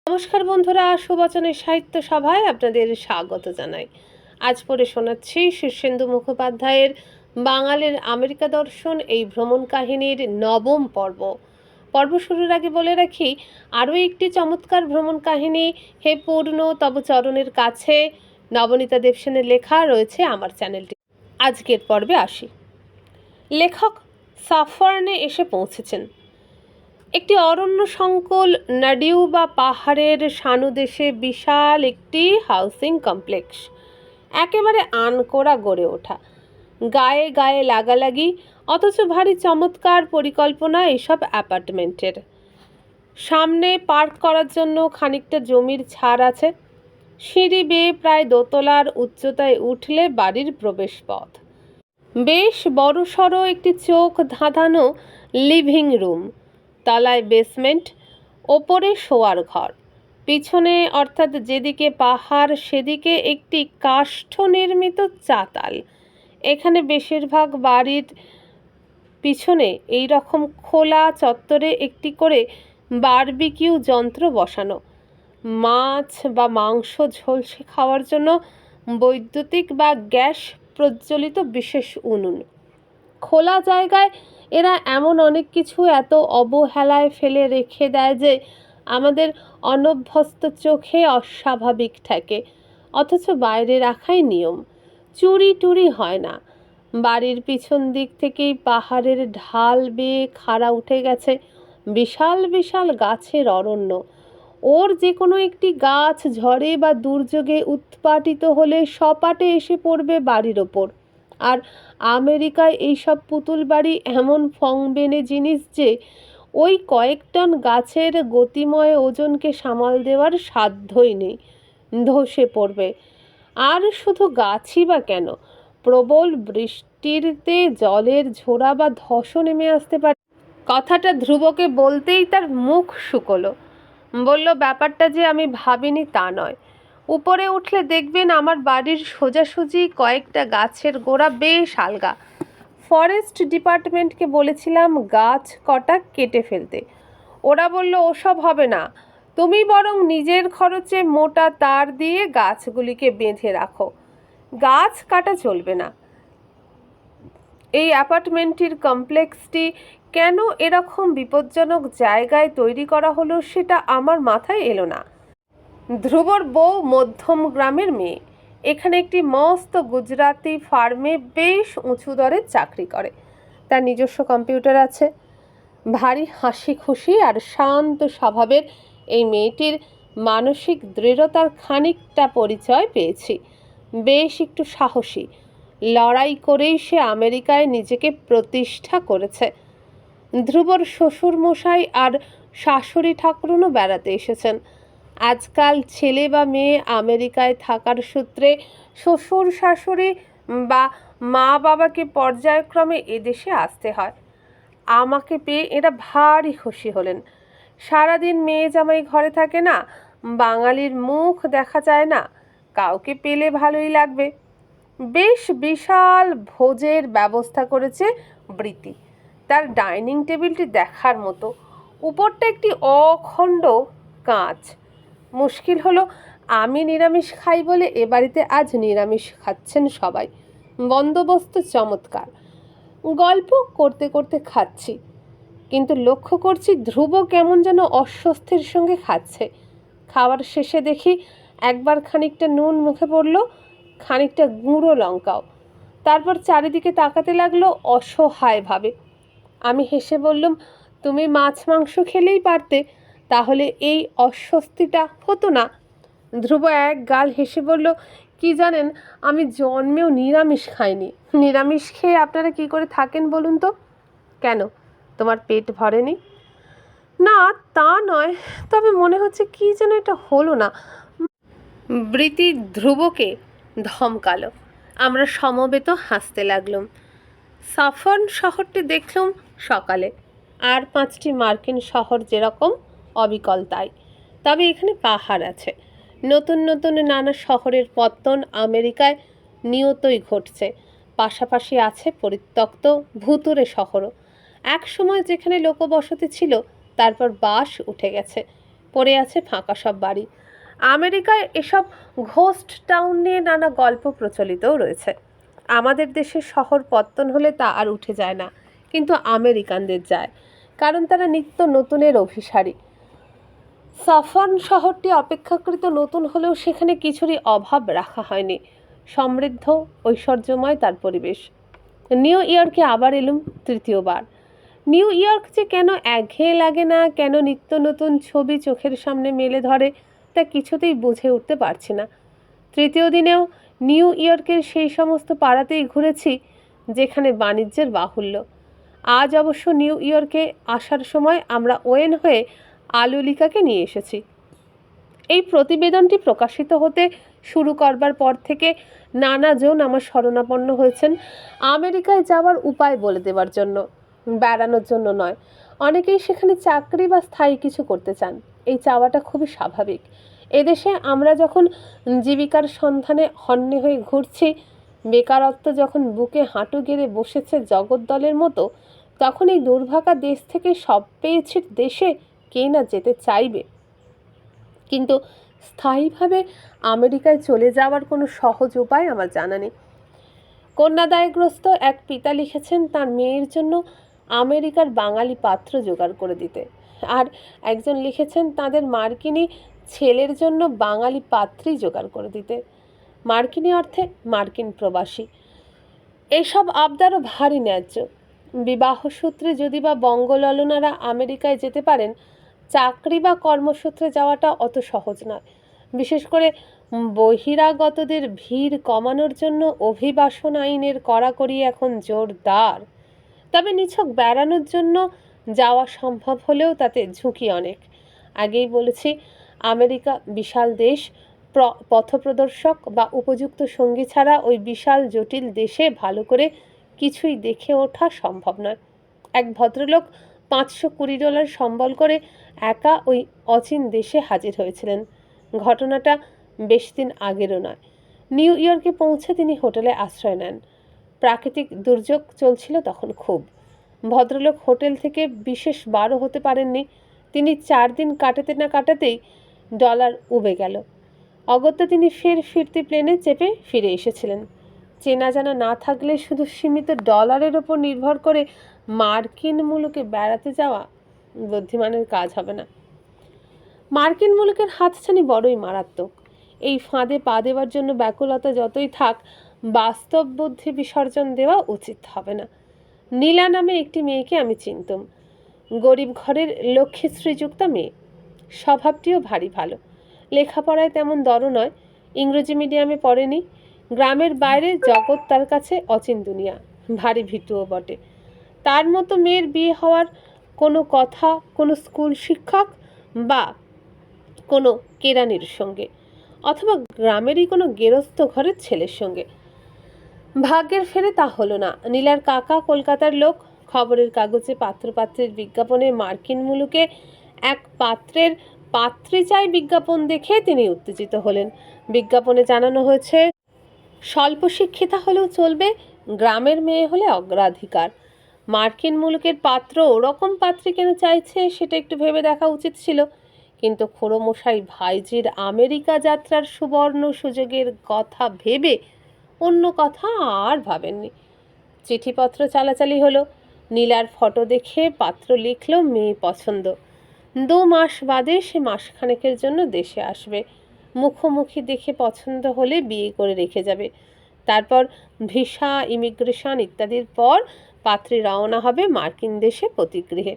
নমস্কার বন্ধুরা, সুবচনের সাহিত্য সভায় আপনাদের স্বাগত জানাই। আজ পড়ে শোনাচ্ছি শীর্ষেন্দু মুখোপাধ্যায়ের বাঙালির আমেরিকা দর্শন এই ভ্রমণ কাহিনীর নবম পর্ব। পর্ব শুরুর আগে বলে রাখি, আরও একটি চমৎকার ভ্রমণ কাহিনী হে পূর্ণ তব চরণের কাছে নবনীতা দেবসেনের লেখা রয়েছে আমার চ্যানেলটি। আজকের পর্বে আসি। লেখক সাফার্নে এসে পৌঁছেছেন। একটি অরণ্য সংকুল নাডিউ বা পাহাড়ের সানুদেশে বিশাল একটি হাউসিং কমপ্লেক্স, একেবারে আনকোড়া গড়ে ওঠা, গায়ে গায়ে লাগালাগি, অথচ ভারী চমৎকার পরিকল্পনা এসব অ্যাপার্টমেন্টের। সামনে পার্ক করার জন্য খানিকটা জমির ছাড় আছে। সিঁড়ি বেয়ে প্রায় দোতলার উচ্চতায় উঠলে বাড়ির প্রবেশপথ। বেশ বড়সড় একটি চোখ ধাঁধানো লিভিং রুম, তলায় বেসমেন্ট, ওপরে শোয়ার ঘর, পিছনে অর্থাৎ যেদিকে পাহাড় সেদিকে একটি কাষ্ঠ নির্মিত চাতাল। এখানে বেশিরভাগ বাড়ির পিছনে এই রকম খোলা চত্বরে একটি করে বারবিকিউ যন্ত্র বসানো, মাছ বা মাংস ঝলসে খাওয়ার জন্য বৈদ্যুতিক বা গ্যাস প্রজ্বলিত বিশেষ উনুন। খোলা জায়গায় এরা এমন অনেক কিছু এত অবহেলায় ফেলে রেখে দেয় যে আমাদের অনভ্যস্ত চোখে অস্বাভাবিক ঠেকে, অথচ বাইরে রাখাই নিয়ম। চুরি টুরি হয় না। বাড়ির পিছন দিক থেকেই পাহাড়ের ঢাল বেয়ে খাড়া উঠে গেছে বিশাল বিশাল গাছের অরণ্য। ওর যে কোনো একটি গাছ ঝড়ে বা দুর্যোগে উৎপাটিত হলে সপাটে এসে পড়বে বাড়ির ওপর। আর আমেরিকায় এইসব পুতুল বাড়ি এমন ফংবেনে জিনিস যে ওই কয়েক টন গাছের গতিময় ওজনকে সামাল দেওয়ার সাধ্যই নেই, ধসে পড়বে। আর শুধু গাছই বা কেন, প্রবল বৃষ্টিতে জলের ঝোড়া বা ধসও নেমে আসতে পারে। কথাটা ধ্রুবকে বলতেই তার মুখ শুকোলো। বলল, ব্যাপারটা যে আমি ভাবিনি তা নয়। উপরে উঠলে দেখবেন আমার বাড়ির সোজাসুজি কয়েকটা গাছের গোড়া বেশ আলগা। ফরেস্ট ডিপার্টমেন্টকে বলেছিলাম গাছ কটা কেটে ফেলতে। ওরা বলল ওসব হবে না, তুমি বরং নিজের খরচে মোটা তার দিয়ে গাছগুলিকে বেঁধে রাখো। গাছ কাটা চলবে না। এই অ্যাপার্টমেন্টের কমপ্লেক্সটি কেন এরকম বিপজ্জনক জায়গায় তৈরি করা হলো সেটা আমার মাথায় এলো না। ধ্রুবর বউ মধ্যম গ্রামের মেয়ে, এখানে একটি মস্ত গুজরাতি ফার্মে বেশ উঁচু দরে চাকরি করে। তার নিজস্ব কম্পিউটার আছে। ভারী হাসি খুশি আর শান্ত স্বভাবের এই মেয়েটির মানসিক দৃঢ়তার খানিকটা পরিচয় পেয়েছি। বেশ একটু সাহসী, লড়াই করেই সে আমেরিকায় নিজেকে প্রতিষ্ঠা করেছে। ধ্রুবর শ্বশুর মশাই আর শাশুড়ি ঠাকুরনও বেড়াতে এসেছেন। আজকাল ছেলে বা মেয়ে আমেরিকায় থাকার সূত্রে শ্বশুর শাশুড়ি বা মা বাবাকে পর্যায়ক্রমে এদেশে আসতে হয়। আমাকে পেয়ে এরা ভারী খুশি হলেন। সারাদিন মেয়ে জামাই ঘরে থাকে না, বাঙালির মুখ দেখা যায় না, কাউকে পেলে ভালোই লাগবে। বেশ বিশাল ভোজের ব্যবস্থা করেছে বৃতি। তার ডাইনিং টেবিলটি দেখার মতো, উপরটা একটি অখণ্ড কাঁচ। মুশকিল হলো আমি নিরামিষ খাই বলে এ বাড়িতে আজ নিরামিষ খাচ্ছেন সবাই। বন্দোবস্ত চমৎকার। গল্প করতে করতে খাচ্ছি, কিন্তু লক্ষ্য করছি ধ্রুব কেমন যেন অস্বস্তির সঙ্গে খাচ্ছে। খাওয়ার শেষে দেখি একবার খানিকটা নুন মুখে পড়ল, খানিকটা গুঁড়ো লঙ্কাও। তারপর চারিদিকে তাকাতে লাগলো অসহায়ভাবে। আমি হেসে বললুম, তুমি মাছ মাংস খেলেই পারতে, তাহলে এই অস্বস্তিটা হতো না। ধ্রুব এক গাল হেসে বলল, কি জানেন, আমি জন্মেও নিরামিষ খাইনি। নিরামিষ খেয়ে আপনারা কি করে থাকেন বলুন তো? কেন, তোমার পেট ভরেনি? না, তা নয়, তবে মনে হচ্ছে কি যেন এটা হলো না। বৃতি ধ্রুবকে ধমকালো। আমরা সমবেত হাসতে লাগলাম। সাফন শহরটি দেখলুম সকালে। আর 5টি মার্কিন শহর যেরকম অবিকল তাই, তবে এখানে পাহাড় আছে। নতুন নতুন নানা শহরের পত্তন আমেরিকায় নিয়তই ঘটছে। পাশাপাশি আছে পরিত্যক্ত ভুতুড়ে শহরও। এক সময় যেখানে লোকবসতি ছিল, তারপর বাস উঠে গেছে। পড়ে আছে ফাঁকা সব বাড়ি। আমেরিকায় এসব ঘোস্ট টাউন নিয়ে নানা গল্প প্রচলিতও রয়েছে। আমাদের দেশের শহর পত্তন হলে তা আর উঠে যায় না, কিন্তু আমেরিকানদের যায়, কারণ তারা নিত্য নতুনের অভিসারী। সাফান শহরটি অপেক্ষাকৃত নতুন হলেও সেখানে কিছুরই অভাব রাখা হয়নি। সমৃদ্ধ, ঐশ্বর্যময় তার পরিবেশ। নিউ ইয়র্কে আবার এলুম তৃতীয়বার। নিউ ইয়র্ক যে কেন একঘেয়ে লাগে না, কেন নিত্য নতুন ছবি চোখের সামনে মেলে ধরে, তা কিছুতেই বুঝে উঠতে পারছি না। তৃতীয় দিনেও নিউ ইয়র্কের সেই সমস্ত পাড়াতেই ঘুরেছি যেখানে বাণিজ্যের বাহুল্য। আজ অবশ্য নিউ ইয়র্কে আসার সময় আমরা ওয়েন হয়ে আলুলিকাকে নিয়ে এসেছি। এই প্রতিবেদনটি প্রকাশিত হতে শুরু করবার পর থেকে নানাজন আমার শরণাপন্ন হয়েছেন আমেরিকায় যাওয়ার উপায় বলে দেওয়ার জন্য, বেড়ানোর জন্য নয়। অনেকেই সেখানে চাকরি বা স্থায়ী কিছু করতে চান। এই চাওয়াটা খুবই স্বাভাবিক। এদেশে আমরা যখন জীবিকার সন্ধানে হন্যে হয়ে ঘুরছি, বেকারত্ব যখন বুকে হাঁটু গেড়ে বসেছে জগদ্দলের মতো, তখন এই দুর্ভাগা দেশ থেকে সব পেয়েছি দেশে কে না যেতে চাইবে। কিন্তু স্থায়ীভাবে আমেরিকায় চলে যাওয়ার কোনো সহজ উপায় আমার জানা নেই। কন্যাদায়গ্রস্ত এক পিতা লিখেছেন তার মেয়ের জন্য আমেরিকার বাঙালি পাত্র জোগাড় করে দিতে, আর একজন লিখেছেন তাদের মার্কিনী ছেলের জন্য বাঙালি পাত্রী জোগাড় করে দিতে। মার্কিনী অর্থে মার্কিন প্রবাসী। এইসব আবদারও ভারী ন্যায্য। বিবাহসূত্রে যদি বা বঙ্গললনারা আমেরিকায় যেতে পারেন, চাকরি বা কর্মসূত্রে যাওয়াটা অত সহজ নয়। বিশেষ করে বহিরাগতদের ভিড় কমানোর জন্য অভিবাসন আইনের কড়াকড়ি এখন জোরদার। তবে নিছক বেড়ানোর জন্য যাওয়া সম্ভব হলেও তাতে ঝুঁকি অনেক। আগেই বলেছি, আমেরিকা বিশাল দেশ। পথপ্রদর্শক বা উপযুক্ত সঙ্গী ছাড়া ওই বিশাল জটিল দেশে ভালো করে কিছুই দেখে ওঠা সম্ভব নয়। এক ভদ্রলোক $520 সম্বল করে একা ওই অচিন দেশে হাজির হয়েছিলেন। ঘটনাটা বেশ দিন আগেরও নয়। নিউ ইয়র্কে পৌঁছে তিনি হোটেলে আশ্রয় নেন। প্রাকৃতিক দুর্যোগ চলছিল তখন খুব। ভদ্রলোক হোটেল থেকে বিশেষ বারও হতে পারেননি। তিনি 4 দিন কাটাতে না কাটাতেই ডলার উবে গেল। অগত্যা তিনি ফিরতি প্লেনে চেপে ফিরে এসেছিলেন। চেনা জানা না থাকলে শুধু সীমিত ডলারের ওপর নির্ভর করে মার্কিন মুলুকে বেড়াতে যাওয়া বুদ্ধিমানের কাজ হবে না। মার্কিন মুলুকের হাতছানি বড়ই মারাত্মক। এই ফাঁদে পা দেওয়ার জন্য ব্যাকুলতা যতই থাক, বাস্তব বুদ্ধি বিসর্জন দেওয়া উচিত হবে না। নীলা নামে একটি মেয়েকে আমি চিনতাম। গরিব ঘরের লক্ষ্মী শ্রীযুক্তা মেয়ে। স্বভাবটিও ভারী ভালো। লেখাপড়ায় তেমন দরও নয়। ইংরেজি মিডিয়ামে পড়েনি। গ্রামের বাইরে জগৎ তার কাছে অচিন দুনিয়া। ভারী ভীতুও বটে। তার মতো মেয়ের বিয়ে হওয়ার কোনো কথা কোনো স্কুল শিক্ষক বা কোনো কেরানির সঙ্গে, অথবা গ্রামেরই কোনো গেরস্থ ঘরের ছেলের সঙ্গে। ভাগ্যের ফেরে তা হলো না। নীলার কাকা কলকাতার লোক। খবরের কাগজে পাত্রপাত্রীর বিজ্ঞাপনে মার্কিন মুলুকে এক পাত্রের পাত্রী চাই বিজ্ঞাপন দেখে তিনি উত্তেজিত হলেন। বিজ্ঞাপনে জানানো হয়েছে স্বল্প শিক্ষিতা হলেও চলবে, গ্রামের মেয়ে হলে অগ্রাধিকার। মার্কিন মুলুকের পাত্র ওরকম পাত্রী কেন চাইছে সেটা একটু ভেবে দেখা উচিত ছিল। কিন্তু খুড়োমশাই ভাইজির আমেরিকা যাত্রার সুবর্ণ সুযোগের কথা ভেবে অন্য কথা আর ভাবেননি। চিঠিপত্র চালাচালি হলো। নীলার ফটো দেখে পাত্র লিখল মেয়ে পছন্দ। 2 মাস বাদে সে মাসখানেকের জন্য দেশে আসবে। মুখোমুখি দেখে পছন্দ হলে বিয়ে করে রেখে যাবে। তারপর ভিসা, ইমিগ্রেশন ইত্যাদির পর পাত্রী রওনা হবে মার্কিন দেশে প্রতিগৃহে।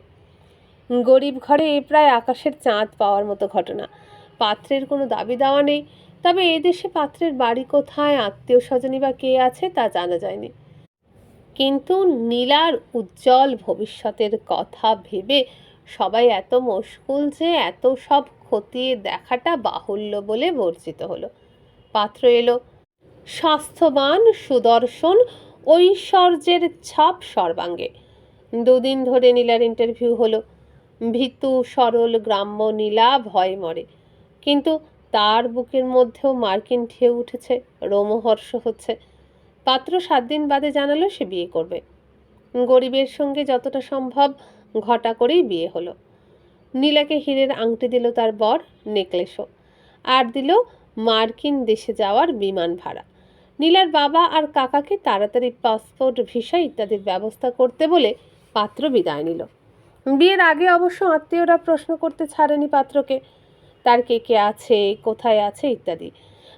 গরিব ঘরে এ প্রায় আকাশের চাঁদ পাওয়ার মতো ঘটনা। পাত্রের কোনো দাবি দাওয়া নেই। তবে এদেশে পাত্রের বাড়ি কোথায়, আত্মীয় স্বজনই বা কে আছে তা জানা যায়নি। কিন্তু নীলার উজ্জ্বল ভবিষ্যতের কথা ভেবে সবাই এত মশগুল যে এত সব খতিয়ে দেখাটা বাহুল্য বলে বর্জিত হলো। পাত্র এলো। স্বাস্থ্যবান, সুদর্শন, ঐশ্বর্যের ছাপ সর্বাঙ্গে। 2 দিন ধরে নীলার ইন্টারভিউ হলো। ভীতু সরল গ্রাম্য নীলা ভয় মরে, কিন্তু তার বুকের মধ্যেও মার্কিন ঢেউ উঠেছে, রোমহর্ষ হচ্ছে। পাত্র 7 দিন বাদে জানালো সে বিয়ে করবে। গরিবের সঙ্গে যতটা সম্ভব ঘটা করেই বিয়ে হলো। নীলাকে হীরের আংটি দিল তার বর, নেকলেসও, আর দিল মার্কিন দেশে যাওয়ার বিমান ভাড়া। নীলার বাবা আর কাকাকে তাড়াতাড়ি পাসপোর্ট, ভিসা ইত্যাদির ব্যবস্থা করতে বলে পাত্র বিদায় নিল। বিয়ের আগে অবশ্য আত্মীয়রা প্রশ্ন করতে ছাড়েনি পাত্রকে, তার কে কে আছে, কোথায় আছে ইত্যাদি,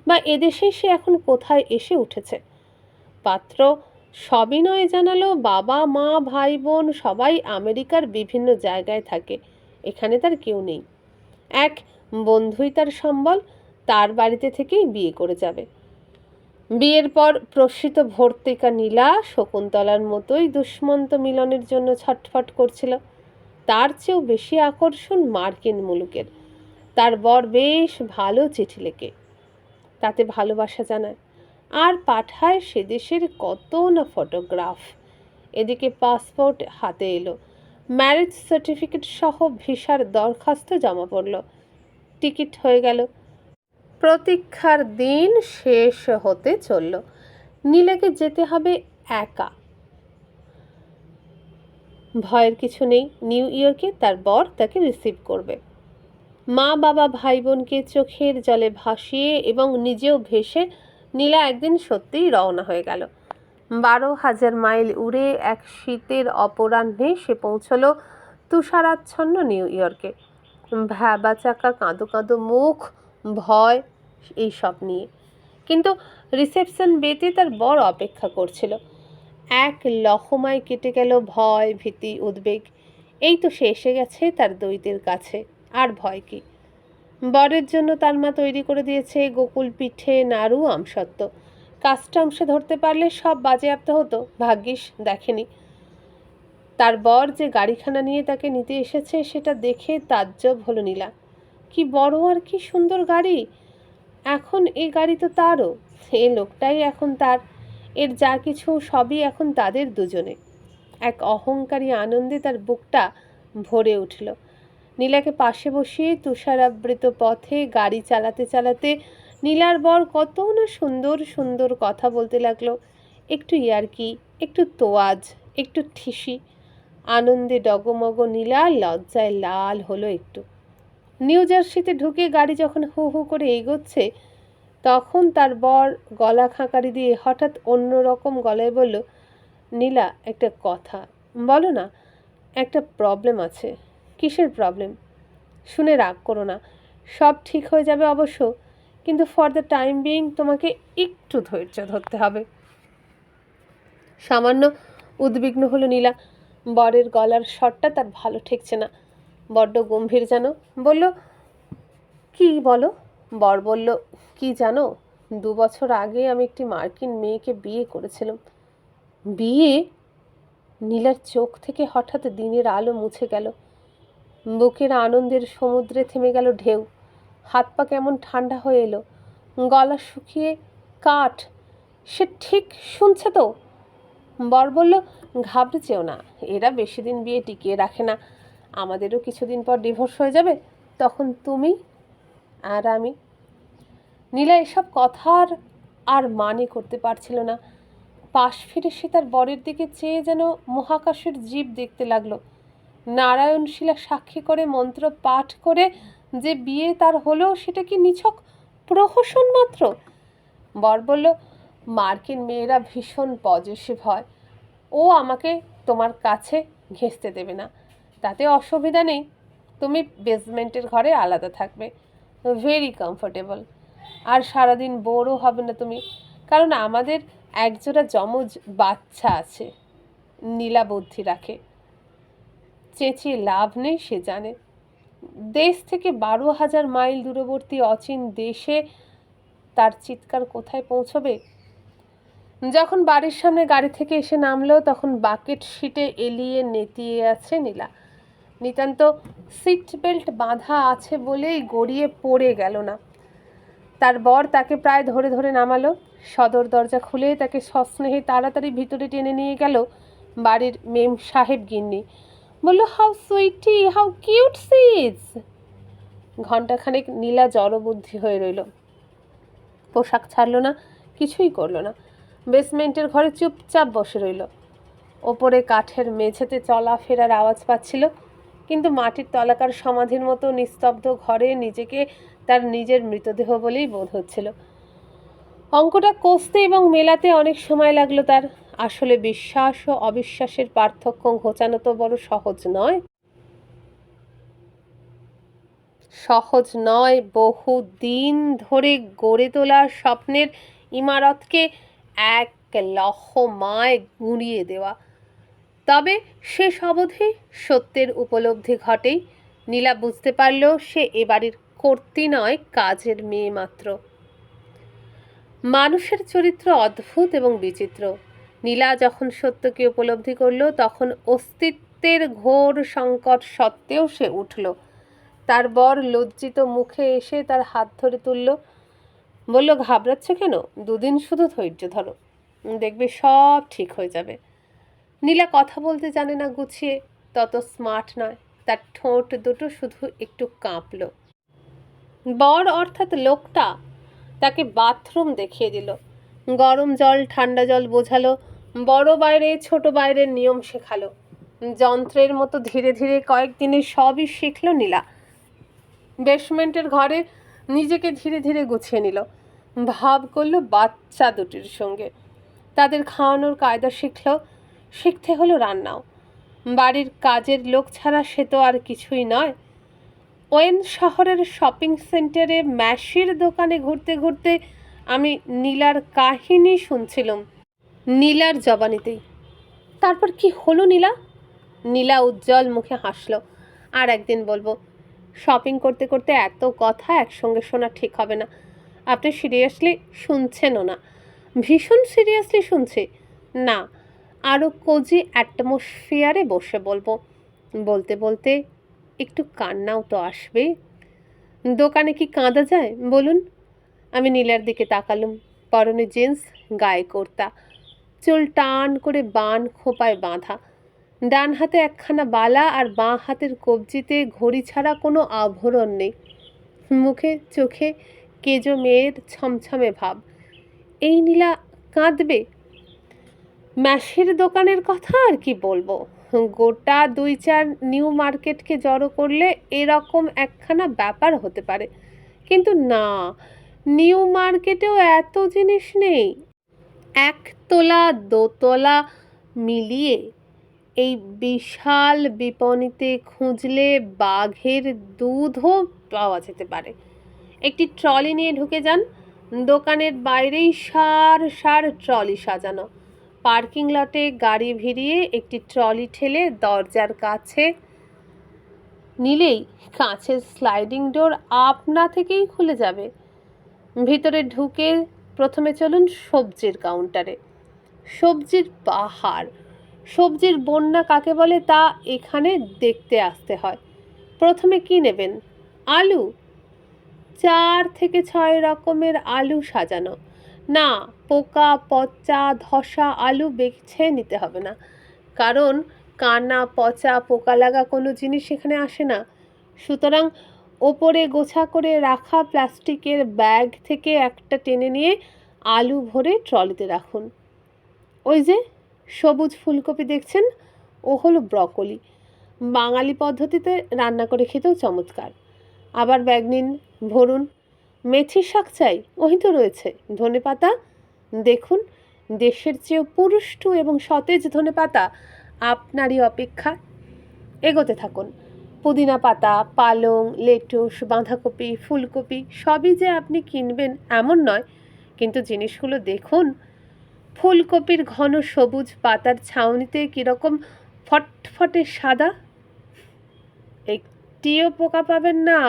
বা এদেশে সে এখন কোথায় এসে উঠেছে। পাত্র সবিনয়ে জানালো বাবা মা ভাই বোন সবাই আমেরিকার বিভিন্ন জায়গায় থাকে, এখানে তার কেউ নেই। এক বন্ধুই তার সম্বল, তার বাড়িতে থেকেই বিয়ে করে যাবে। বিয়ের পর প্রসিত ভর্তিকা নীলা শকুন্তলার মতোই দুষ্মন্ত মিলনের জন্য ছটফট করছিল। তার চেয়েও বেশি আকর্ষণ মার্কিন মুলুকের। তার বর বেশ ভালো চিঠি লেখে, তাতে ভালোবাসা জানায় আর পাঠায় সে দেশের কত না ফটোগ্রাফ। এদিকে পাসপোর্ট হাতে এলো, ম্যারেজ সার্টিফিকেট সহ ভিসার দরখাস্ত জমা পড়ল, টিকিট হয়ে গেল। প্রতীক্ষার দিন শেষ হতে চলল। নীলাকে যেতে হবে একা। ভয়ের কিছু নেই, নিউ ইয়র্কে তার বর তাকে রিসিভ করবে। মা বাবা ভাই বোনকে চোখের জলে ভাসিয়ে এবং নিজেও ভেসে নীলা একদিন সত্যিই রওনা হয়ে গেল। 12,000 মাইল উড়ে এক শীতের অপরাহ্নে সে পৌঁছল তুষারাচ্ছন্ন নিউ ইয়র্কে। ভ্যাবা চাকা, কাঁদো কাঁদো মুখ, ভয় এইসব নিয়ে। কিন্তু রিসেপশন বেতে তার বর অপেক্ষা করছিল। এক লহমায় কেটে গেল ভয়, ভীতি, উদ্বেগ। এই তো সে এসে গেছে তার দৈতের কাছে, আর ভয় কি? বরের জন্য তার মা তৈরি করে দিয়েছে গোকুল পিঠে, নাড়ু, আমসত্ত্ব। কাস্টমসে ধরতে পারলে সব বাজেয়াপ্ত হতো, ভাগ্যিস দেখেনি। তার বর যে গাড়িখানা নিয়ে তাকে নিতে এসেছে সেটা দেখে তাজ্জব হলো নীলা। কি বড় আর কি সুন্দর গাড়ি! এখন এই গাড়ি তো তারও, এ লোকটাই এখন তার, এর যা কিছু সবই এখন তাদের দুজনে। এক অহংকারী আনন্দে তার বুকটা ভরে উঠল। নীলাকে পাশে বসিয়ে তুষারাবৃত পথে গাড়ি চালাতে চালাতে নীলার বর কত না সুন্দর সুন্দর কথা বলতে লাগলো। একটু ইয়ার্কি, একটু তোয়াজ, একটু ঠিসি। আনন্দে ডগমগ নীলা লজ্জায় লাল হলো একটু। নিউ জার্সিতে ঢুকে গাড়ি যখন হু হু করে এগোচ্ছে, তখন তার বর গলা খাঁকারি দিয়ে হঠাৎ অন্য রকম গলায় বলল, নীলা একটা কথা বলো না, একটা প্রবলেম আছে। কিসের প্রবলেম? শুনে রাগ করো না, সব ঠিক হয়ে যাবে অবশ্য, কিন্তু ফর দ্য টাইম বিইং তোমাকে একটু ধৈর্য ধরতে হবে। সামান্য উদ্বিগ্ন হলো নীলা। বরের গলার স্বরটা তার ভালো ঠেকছে না, বড্ড গম্ভীর যেন। বলল, কি বলো? বর বলল, কি জানো, 2 বছর আগে আমি একটি মার্কিন মেয়েকে বিয়ে করেছিলাম। বিয়ে? নীলার চোখ থেকে হঠাৎ দিনের আলো মুছে গেল। বুকের আনন্দের সমুদ্রে থেমে গেল ঢেউ। হাত পা কেমন ঠান্ডা হয়ে এলো, গলা শুকিয়ে কাঠ। সে ঠিক শুনছে তো? বর বলল, ঘাবড়ে চেও না, এরা বেশি দিন বিয়ে টিকিয়ে রাখে না। আমাদেরও কিছুদিন পর ডিভোর্স হয়ে যাবে, তখন তুমি আর আমি। নীলা এসব কথার আর মানে করতে পারছিল না। পাশ ফিরে সে তার বরের দিকে চেয়ে যেন মহাকাশের জীব দেখতে লাগলো। নারায়ণশিলা সাক্ষী করে মন্ত্র পাঠ করে যে বিয়ে তার হলো, সেটা কি নিছক প্রহসন মাত্র? বর বলল, মার্কিন মেয়েরা ভীষণ পজেসিভ হয়, ও আমাকে তোমার কাছে ঘেঁষতে দেবে না, তাতে অসুবিধা নেই। তুমি বেসমেন্টের ঘরে আলাদা থাকবে, ভেরি কমফোর্টেবল। আর সারাদিন বোরও হবে না তুমি, কারণ আমাদের একজোড়া যমজ বাচ্চা আছে। নীলা বুদ্ধি রাখে, চেঁচিয়ে লাভ নেই সে জানে। দেশ থেকে 12,000 মাইল দূরবর্তী অচিন দেশে তার চিৎকার কোথায় পৌঁছবে? যখন বাড়ির সামনে গাড়ি থেকে এসে নামলো, তখন বাকেট সিটে এলিয়ে নেতিয়ে আছে নীলা। নিতান্ত সিট বেল্ট বাঁধা আছে বলেই গড়িয়ে পড়ে গেল না। তার বর তাকে প্রায় ধরে ধরে নামালো। সদর দরজা খুলে তাকে সস্নেহে তাড়াতাড়ি ভিতরে টেনে নিয়ে গেল বাড়ির মেম সাহেব গিন্নি। বলল, how sweetie, how cute she is. ঘণ্টাখানেক নীলা জড়বুদ্ধি হয়ে রইল, পোশাক ছাড়ল না, কিছুই করল না। বেসমেন্টের ঘরে চুপচাপ বসে রইল। ওপরে কাঠের মেঝেতে চলাফেরার আওয়াজ পাচ্ছিল, কিন্তু মাটির তলাকার সমাধির মতো নিস্তব্ধ ঘরে নিজেকে তার নিজের মৃতদেহ বলেই বোধ হচ্ছিল। অঙ্কটা কষতে এবং মেলাতে অনেক সময় লাগলো তার। আসলে বিশ্বাস ও অবিশ্বাসের পার্থক্য ঘোচানো তো বড় সহজ নয়। বহু দিন ধরে গড়ে তোলা স্বপ্নের ইমারতকে এক লহমায় গুঁড়িয়ে দেওয়া। তবে শেষ অবধি সত্যের উপলব্ধি ঘটেই। নীলা বুঝতে পারল সে এ বাড়ির কর্ত্রী নয়, কাজের মেয়ে মাত্র। মানুষের চরিত্র অদ্ভুত এবং বিচিত্র। নীলা যখন সত্যকে উপলব্ধি করল তখন অস্তিত্বের ঘোর সংকট সত্ত্বেও সে উঠল। তার বর লজ্জিত মুখে এসে তার হাত ধরে তুলল, বলল, ঘাবড়াচ্ছ কেন? 2 দিন শুধু ধৈর্য ধরো, দেখবে সব ঠিক হয়ে যাবে। নীলা কথা বলতে জানে না গুছিয়ে, তত স্মার্ট নয়। তার ঠোঁট দুটো শুধু একটু কাঁপল। বর অর্থাৎ লোকটা তাকে বাথরুম দেখিয়ে দিল, গরম জল ঠান্ডা জল বোঝালো, বড় বাইরে ছোট বাইরের নিয়ম শেখালো। যন্ত্রের মতো ধীরে ধীরে কয়েকদিনে সবই শিখল নীলা। বেসমেন্টের ঘরে নিজেকে ধীরে ধীরে গুছিয়ে নিল। ভাব করল বাচ্চা দুটির সঙ্গে। তাদের খাওয়ানোর কায়দা শিখতে হলো রান্নাও। বাড়ির কাজের লোক ছাড়া সে তো আর কিছুই নয়। ওয়েন শহরের শপিং সেন্টারে ম্যাশির দোকানে ঘুরতে ঘুরতে আমি নীলার কাহিনী শুনছিলাম, নীলার জবানিতেই। তারপর কি হলো নীলা? নীলা উজ্জ্বল মুখে হাসল। আর একদিন বলবো। শপিং করতে করতে এত কথা একসঙ্গে শোনা ঠিক হবে না। আপনি সিরিয়াসলি শুনছেনও না। ভীষণ সিরিয়াসলি শুনছি না, আরও কোজি অ্যাটমসফিয়ারে বসে বলবো। বলতে বলতে একটু কান্নাও তো আসবে। দোকানে কি কাঁদা যায় বলুন? আমি নীলার দিকে তাকালুম। পরনে জিন্স, গায়ে কুর্তা, চুল টান করে বান খোঁপায় বাঁধা, ডান হাতে একখানা বালা আর বাঁ হাতের কবজিতে ঘড়ি ছাড়া কোনো আভরণ নেই। মুখে চোখে কেজো মেয়ের ছমছমে ভাব। এই নীলা কাঁদবে? ম্যাশের দোকানের কথা আর কি বলবো। গোটা 2-4 নিউ মার্কেটকে জড়ো করলে এরকম একখানা ব্যাপার হতে পারে, কিন্তু না, নিউ মার্কেটেও এত জিনিস নেই। 1 তোলা 2 তোলা মিলিয়ে এই বিশাল বিপণিতে খুঁজলে বাঘের দুধও পাওয়া যেতে পারে। একটি ট্রলি নিয়ে ঢুকে যান। দোকানের বাইরেই সার সার ট্রলি সাজানো। পার্কিং লটে গাড়ি ভিড়িয়ে একটি ট্রলি ঠেলে দরজার কাছে নিলেই কাঁচের স্লাইডিং ডোর আপনা থেকেই খুলে যাবে। ভিতরে ঢুকে প্রথমে চলুন সবজির কাউন্টারে। সবজির পাহাড়, সবজির বন্যা কাকে বলে তা এখানে দেখতে আসতে হয়। প্রথমে কি নেবেন? আলু। 4 থেকে 6 রকমের আলু সাজানো। না, পোকা পচা ধসা আলু বেছে নিতে হবে না, কারণ কানা পচা পোকা লাগা কোনো জিনিস এখানে আসে না। সুতরাং ওপরে গোছা করে রাখা প্লাস্টিকের ব্যাগ থেকে একটা টেনে নিয়ে আলু ভরে ট্রলিতে রাখুন। ওই যে সবুজ ফুলকপি দেখছেন, ও হলো ব্রকলি। বাঙালি পদ্ধতিতে রান্না করে খেতেও চমৎকার। আবার ব্যাগ নিন, ভরুন। মেথি শাক চাই? ওই তো রয়েছে। ধনেপাতা দেখুন, দেশের চেয়েও পুরুষ্টু এবং সতেজ ধনেপাতা আপনারই অপেক্ষা। এগোতে থাকুন। পুদিনা পাতা, পালং, লেটুস, বাঁধাকপি, ফুলকপি সবই যে আপনি কিনবেন এমন নয়, কিন্তু জিনিসগুলো দেখুন। ফুলকপির ঘন সবুজ পাতার ছাউনিতে কীরকম ফটফটে সাদা, একটিও পোকা পাবেন না।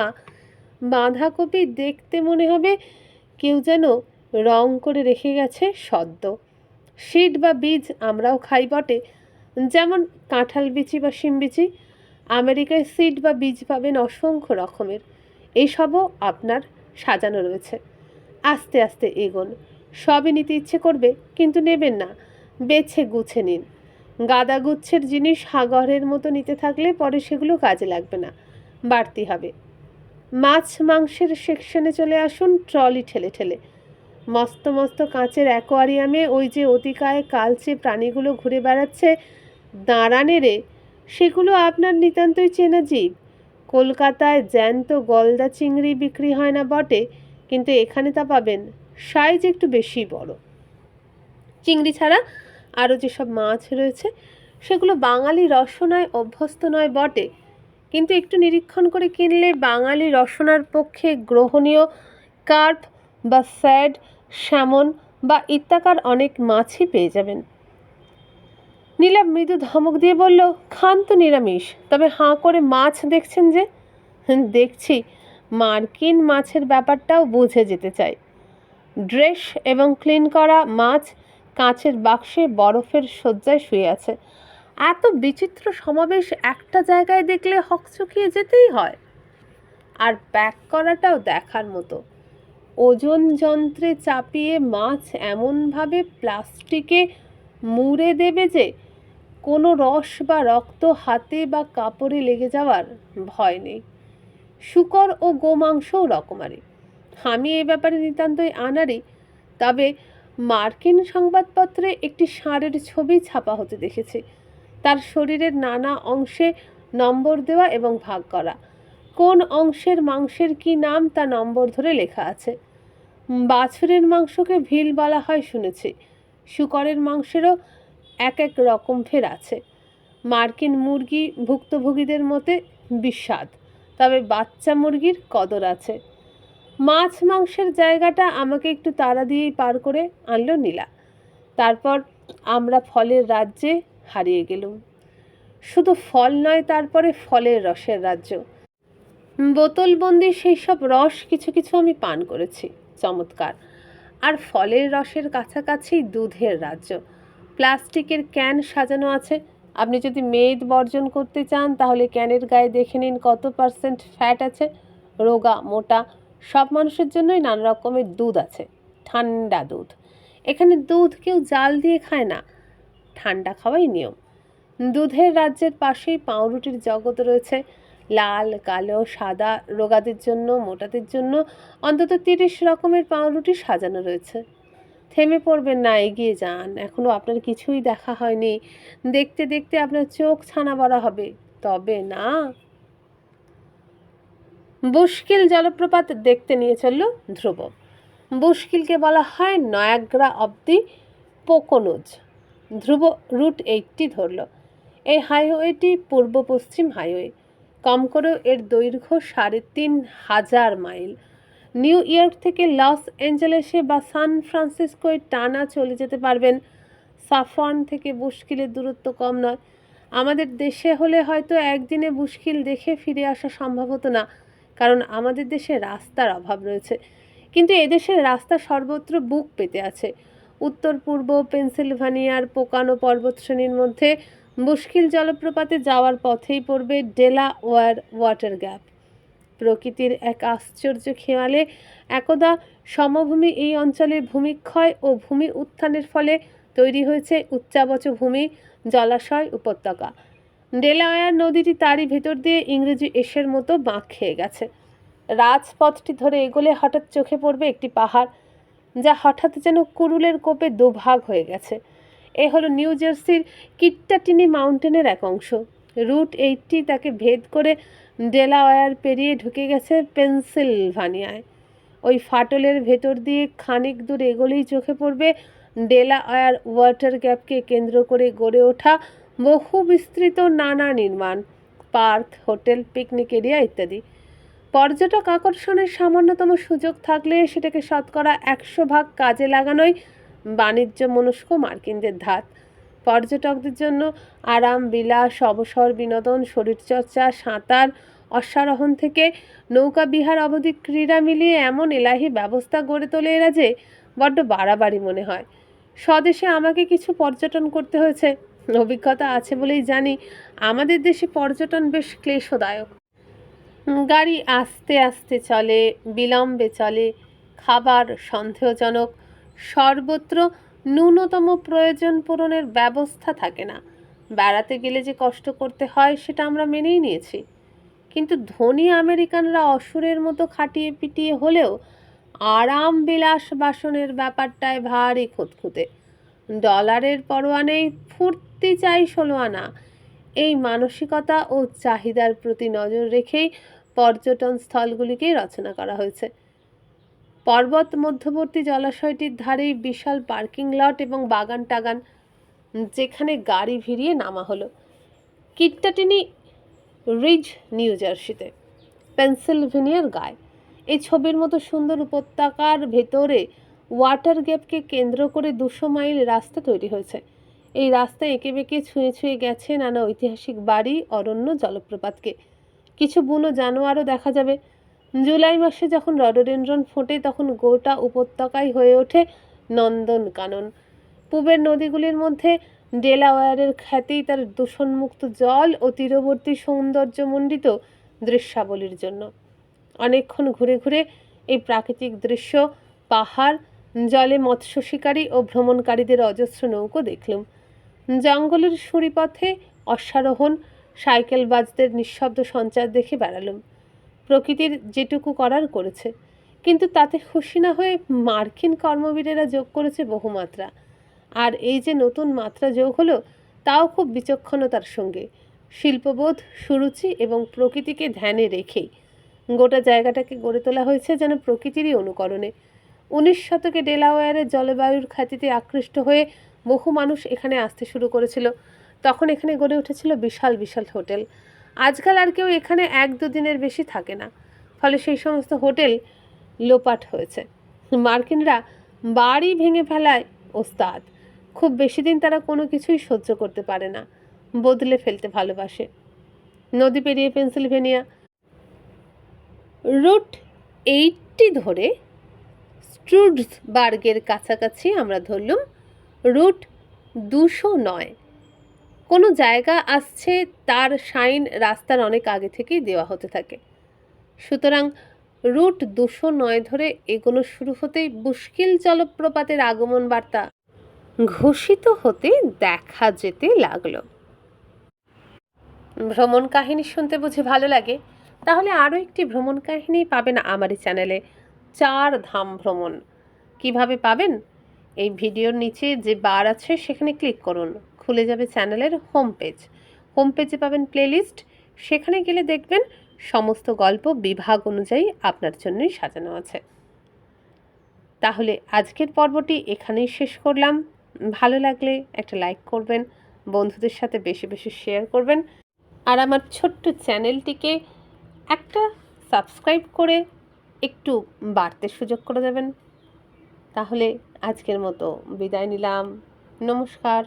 বাঁধাকপি দেখতে মনে হবে কেউ যেন রং করে রেখে গেছে সদ্য। সিড বা বীজ আমরাও খাই বটে, যেমন কাঁঠাল বিচি বা শিম বিচি। আমেরিকায় সিড বা বীজ পাবেন অসংখ্য রকমের। এইসবও আপনার সাজানো রয়েছে। আস্তে আস্তে এগোন। সবই নিতে ইচ্ছে করবে, কিন্তু নেবেন না, বেছে গুছে নিন। গাদাগুচ্ছের জিনিস হাগরের মতো নিতে থাকলে পরে সেগুলো কাজে লাগবে না, বাড়তি হবে। মাছ মাংসের সেকশনে চলে আসুন ট্রলি ঠেলে ঠেলে। মস্ত মস্ত কাঁচের অ্যাকোয়ারিয়ামে ওই যে অতিকায় কালচে প্রাণীগুলো ঘুরে বেড়াচ্ছে, দাঁড়া নেড়ে সেগুলো আপনার নিতান্তই চেনা জীব। কলকাতায় জ্যান্ত গলদা চিংড়ি বিক্রি হয় না বটে, কিন্তু এখানে তা পাবেন, সাইজ একটু বেশি বড়। চিংড়ি ছাড়া আরও যেসব মাছ রয়েছে সেগুলো বাঙালি রসনায় অভ্যস্ত নয় বটে, কিন্তু একটু নিরীক্ষণ করে কিনলে বাঙালি রসনার পক্ষে গ্রহণীয় কার্প বা স্যাড, স্যামন বা ইত্যাকার অনেক মাছই পেয়ে যাবেন। নীলা মৃদু ধমক দিয়ে বলল, খান তো নিরামিষ, তবে হাঁ করে মাছ দেখছেন যে? দেখছি, মার্কিন মাছের ব্যাপারটাও বুঝে যেতে চাই। ড্রেস এবং ক্লিন করা মাছ কাঁচের বাক্সে বরফের শয্যায় শুয়ে আছে। এত বিচিত্র সমাবেশ একটা জায়গায় দেখলে হকচকিয়ে যেতেই হয়। আর প্যাক করাটাও দেখার মতো। ওজন যন্ত্রে চাপিয়ে মাছ এমনভাবে প্লাস্টিকে মুড়ে দেবে যে কোনো রস বা রক্ত হাতে বা কাপড়ে লেগে যাওয়ার ভয় নেই। শূকর ও গোমাংসও রকমারি। আমি এ ব্যাপারে নিতান্তই আনাড়ি, তবে মার্কিন সংবাদপত্রে একটি ষাঁড়ের ছবি ছাপা হতে দেখেছি। তার শরীরের নানা অংশে নম্বর দেওয়া এবং ভাগ করা। কোন অংশের মাংসের কি নাম তা নম্বর ধরে লেখা আছে। বাছুরের মাংসকে ভিল বলা হয় শুনেছি। শূকরের মাংসেরও এক এক রকম ফের আছে। মার্কিন মুরগি ভুক্তভোগীদের মতে বিস্বাদ, তবে বাচ্চা মুরগির কদর আছে। মাছ মাংসের জায়গাটা আমাকে একটু তাড়া দিয়েই পার করে আনলো নীলা। তারপর আমরা ফলের রাজ্যে হারিয়ে গেলুম। শুধু ফল নয়, তারপরে ফলের রসের রাজ্য। বোতলবন্দি সেই সব রস কিছু কিছু আমি পান করেছি, চমৎকার। আর ফলের রসের কাছাকাছি দুধের রাজ্য। প্লাস্টিকের ক্যান সাজানো আছে। আপনি যদি মেদ বর্জন করতে চান তাহলে ক্যানের গায়ে দেখে নিন কত পার্সেন্ট ফ্যাট আছে। রোগা মোটা সব মানুষের জন্যই নানা রকমের দুধ আছে। ঠান্ডা দুধ। এখানে দুধ কেউ জাল দিয়ে খায় না, ঠান্ডা খাওয়াই নিয়ম। দুধের রাজ্যের পাশেই পাউরুটির জগৎ রয়েছে। লাল, কালো, সাদা, রোগাদের জন্য, মোটাদের জন্য অন্তত 30 রকমের পাউরুটি সাজানো রয়েছে। থেমে পড়বেন না, এগিয়ে যান। এখনো আপনার কিছুই দেখা হয়নি। দেখতে দেখতে আপনার চোখ ছানা বড়া হবে। তবে না, বুশকিল জলপ্রপাত দেখতে নিয়ে চলল ধ্রুব। বুশকিলকে বলা হয় নয়াগ্রা অব দি পোকোনোজ। ধ্রুব রুট 80 ধরল। এই হাইওয়েটি পূর্ব পশ্চিম হাইওয়ে। কম করেও এর দৈর্ঘ্য 3500 মাইল। নিউ ইয়র্ক থেকে লস অ্যাঞ্জেলেসে বা সান ফ্রান্সিসকোয় টানা চলে যেতে পারবেন। সাফওয়ান থেকে বুশকিলের দূরত্ব কম নয়। আমাদের দেশে হলে হয়তো একদিনে বুশকিল দেখে ফিরে আসা সম্ভব হতো না, কারণ আমাদের দেশে রাস্তার অভাব রয়েছে। কিন্তু এদেশের রাস্তা সর্বত্র বুক পেতে আছে। উত্তর পূর্ব পেনসিলভানিয়ার পোকানো পর্বতশ্রেণীর মধ্যে বুশকিল জলপ্রপাতে যাওয়ার পথেই পড়বে ডেলাওয়্যার ওয়াটার গ্যাপ। প্রকৃতির এক আশ্চর্য খেয়ালে একদা সমভূমি এই অঞ্চলে ভূমিক্ষয় ও ভূমি উত্থানের ফলে তৈরি হয়েছে উচ্চাবচ ভূমি, জলাশয়, উপত্যকা। ডেলাওয়্যার নদীটি তারই ভেতর দিয়ে ইংরেজি এসের মতো বাঁক খেয়ে গেছে। রাজপথটি ধরে এগোলে হঠাৎ চোখে পড়বে একটি পাহাড়, যা হঠাৎ যেন কুরুলের কোপে দুভাগ হয়ে গেছে। এ হলো নিউ জার্সির কিট্টাটিনি মাউন্টেনের এক অংশ। রুট 80 তাকে ভেদ করে ডেলাওয়্যার পেরিয়ে ঢুকে গেছে পেনসিলভানিয়ায়। ওই ফাটলের ভেতর দিয়ে খানিক দূর এগোলেই চোখে পড়বে ডেলাওয়্যার ওয়াটার গ্যাপকে কেন্দ্র করে গড়ে ওঠা বহু বিস্তৃত নানা নির্মাণ, পার্ক, হোটেল, পিকনিক এরিয়া ইত্যাদি। পর্যটক আকর্ষণের সামান্যতম সুযোগ থাকলে সেটাকে শতকরা 100 কাজে লাগানোই বাণিজ্য মনস্ক মার্কিনদের ধাত। পর্যটকদের জন্য আরাম, বিলাস, অবসর, বিনোদন, শরীরচর্চা, সাঁতার, অশ্বারোহণ থেকে নৌকা বিহার অবধি ক্রীড়া মিলিয়ে এমন এলাহি ব্যবস্থা গড়ে তোলে এরা যে বড্ড বাড়াবাড়ি মনে হয়। স্বদেশে আমাকে কিছু পর্যটন করতে হয়েছে, অভিজ্ঞতা আছে বলেই জানি আমাদের দেশে পর্যটন বেশ ক্লেশদায়ক। গাড়ি আস্তে আস্তে চলে, বিলম্বে চলে, খাবার সন্দেহজনক, সর্বত্র ন্যূনতম প্রয়োজন পূরণের ব্যবস্থা থাকে না। বেড়াতে গেলে যে কষ্ট করতে হয় সেটা আমরা মেনেই নিয়েছি, কিন্তু ধনী আমেরিকানরা অসুরের মতো খাটিয়ে পিটিয়ে হলেও আরাম বিলাস বাসনের ব্যাপারটায় ভারী খুঁতখুঁতে। ডলারের পরোয়া নেই, ফুর্তি চাই 16 আনা। এই মানসিকতা ও চাহিদার প্রতি নজর রেখেই পর্যটন স্থলগুলিকে রচনা করা হয়েছে। পর্বত মধ্যবর্তী জলাশয়টির ধারেই বিশাল পার্কিং লট এবং বাগান টাগান, যেখানে গাড়ি ভিড়িয়ে নামা হলো। কিট্টাটিনি রিজ, নিউ জার্সিতে, পেনসিলভেনিয়ার গায়ে। এই ছবির মতো সুন্দর উপত্যকার ভেতরে ওয়াটার গ্যাপকে কেন্দ্র করে 200 মাইল রাস্তা তৈরি হয়েছে। এই রাস্তা এঁকে বেঁকে ছুঁয়ে ছুঁয়ে গেছে নানা ঐতিহাসিক বাড়ি, অরণ্য, জলপ্রপাতকে। কিছু বুনো জানোয়ারও দেখা যাবে। জুলাই মাসে যখন রডোডেনড্রন ফোটে তখন গোটা উপত্যকায় হয়ে ওঠে নন্দনকানন। পূবের নদীগুলির মধ্যে ডেলাওয়্যারের খ্যাতি তার দূষণমুক্ত জল ও তীরবর্তী সৌন্দর্যমণ্ডিত দৃশ্যাবলীর জন্য। অনেকক্ষণ ঘুরে ঘুরে এই প্রাকৃতিক দৃশ্য, পাহাড়, জলে মৎস্য শিকারী ও ভ্রমণকারীদের অজস্র নৌকো দেখলুম। জঙ্গলের সুড়িপথে অশ্বারোহণ, সাইকেলবাজদের নিঃশব্দ সঞ্চার দেখে বেড়ালুম। প্রকৃতির যেটুকু করার করেছে, কিন্তু তাতে খুশি না হয়ে মার্কিন কর্মবীরেরা যোগ করেছে বহুমাত্রা। আর এই যে নতুন মাত্রা যোগ হলো, তাও খুব বিচক্ষণতার সঙ্গে, শিল্পবোধ, সুরুচি এবং প্রকৃতিকে ধ্যানে রেখেই। গোটা জায়গাটাকে গড়ে তোলা হয়েছে যেন প্রকৃতিরই অনুকরণে। 19 শতকে ডেলাওয়্যারের জলবায়ুর খ্যাতিতে আকৃষ্ট হয়ে বহু মানুষ এখানে আসতে শুরু করেছিল। তখন এখানে গড়ে উঠেছিল বিশাল বিশাল হোটেল। আজকাল আর কেউ এখানে 1-2 দিনের বেশি থাকে না, ফলে সেই সমস্ত হোটেল লোপাট হয়েছে। মার্কিনরা বাড়ি ভেঙে ফেলায় ওস্তাদ। খুব বেশি দিন তারা কোনো কিছুই সহ্য করতে পারে না, বদলে ফেলতে ভালোবাসে। নদী পেরিয়ে পেনসিলভেনিয়া রুট 80 ধরে স্ট্রুডসবার্গের কাছাকাছি আমরা ধরলুম রুট 209। কোনো জায়গা আসছে তার সাইন রাস্তার অনেক আগে থেকেই দেওয়া হতে থাকে। সুতরাং রুট 209 ধরে এগোনো শুরু হতেই বুশকিল জলপ্রপাতের আগমন বার্তা ঘোষিত হতে দেখা যেতে লাগলো। ভ্রমণ কাহিনী শুনতে বুঝি ভালো লাগে? তাহলে আরও একটি ভ্রমণ কাহিনী পাবেন আমারই চ্যানেলে, 4 ধাম ভ্রমণ। কিভাবে পাবেন? এই ভিডিওর নিচে যে বার আছে সেখানে ক্লিক করুন, খুলে যাবে চ্যানেলের হোম পেজ। হোম পেজে পাবেন প্লেলিস্ট, সেখানে গেলে দেখবেন সমস্ত গল্প বিভাগ অনুযায়ী আপনার জন্যই সাজানো আছে। তাহলে আজকের পর্বটি এখানেই শেষ করলাম। ভালো লাগলে একটা লাইক করবেন, বন্ধুদের সাথে বেশি বেশি শেয়ার করবেন, আর আমার ছোট্ট চ্যানেলটিকে একটা সাবস্ক্রাইব করে একটু বাড়তে সুযোগ করে দেবেন। তাহলে আজকের মতো বিদায় নিলাম। নমস্কার।